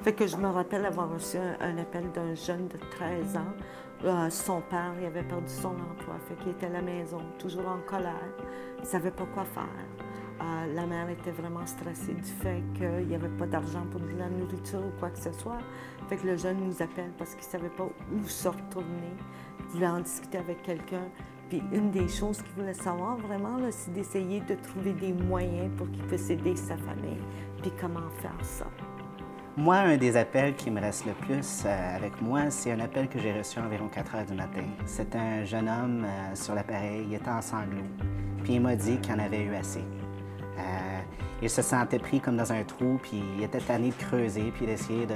Fait que je me rappelle avoir reçu un appel d'un jeune de 13 ans. Son père, il avait perdu son emploi, fait qu'il était à la maison, toujours en colère. Il ne savait pas quoi faire. La mère était vraiment stressée du fait qu'il n'y avait pas d'argent pour de la nourriture ou quoi que ce soit. Fait que le jeune nous appelle parce qu'il ne savait pas où se retourner. Il voulait en discuter avec quelqu'un. Puis une des choses qu'il voulait savoir vraiment, c'est d'essayer de trouver des moyens pour qu'il puisse aider sa famille. Puis comment faire ça. Moi, un des appels qui me reste le plus avec moi, c'est un appel que j'ai reçu à environ 4 heures du matin. C'était un jeune homme sur l'appareil, il était en sanglots, puis il m'a dit qu'il en avait eu assez. Il se sentait pris comme dans un trou, puis il était tanné de creuser, puis d'essayer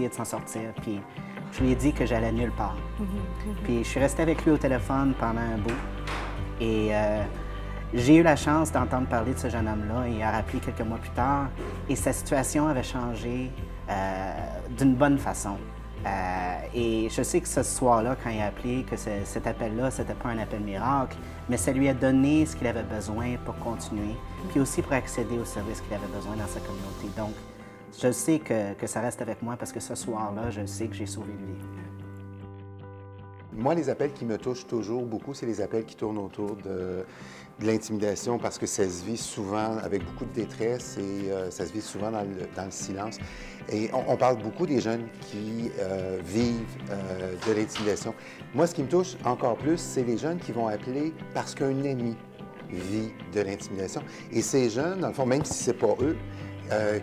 de s'en sortir. Puis je lui ai dit que j'allais nulle part. Puis je suis resté avec lui au téléphone pendant un bout. Et j'ai eu la chance d'entendre parler de ce jeune homme-là. Il a rappelé quelques mois plus tard et sa situation avait changé d'une bonne façon. Et je sais que ce soir-là, quand il a appelé, que cet appel-là, c'était pas un appel miracle, mais ça lui a donné ce qu'il avait besoin pour continuer, puis aussi pour accéder aux services qu'il avait besoin dans sa communauté. Donc, je sais que ça reste avec moi parce que ce soir-là, je sais que j'ai sauvé une vie. Moi, les appels qui me touchent toujours beaucoup, c'est les appels qui tournent autour de l'intimidation parce que ça se vit souvent avec beaucoup de détresse et ça se vit souvent dans le silence. Et on parle beaucoup des jeunes qui vivent de l'intimidation. Moi, ce qui me touche encore plus, c'est les jeunes qui vont appeler parce qu'un ami vit de l'intimidation. Et ces jeunes, dans le fond, même si ce n'est pas eux,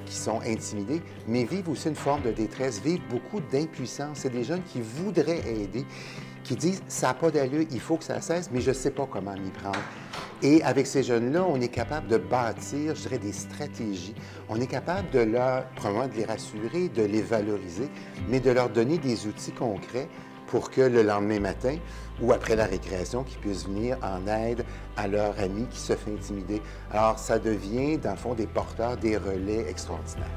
qui sont intimidés, mais vivent aussi une forme de détresse, vivent beaucoup d'impuissance. C'est des jeunes qui voudraient aider, qui disent « ça n'a pas d'allure, il faut que ça cesse, mais je ne sais pas comment m'y prendre ». Et avec ces jeunes-là, on est capable de bâtir, je dirais, des stratégies. On est capable de probablement de les rassurer, de les valoriser, mais de leur donner des outils concrets pour que le lendemain matin ou après la récréation, qu'ils puissent venir en aide à leur ami qui se fait intimider. Alors, ça devient, dans le fond, des porteurs, des relais extraordinaires.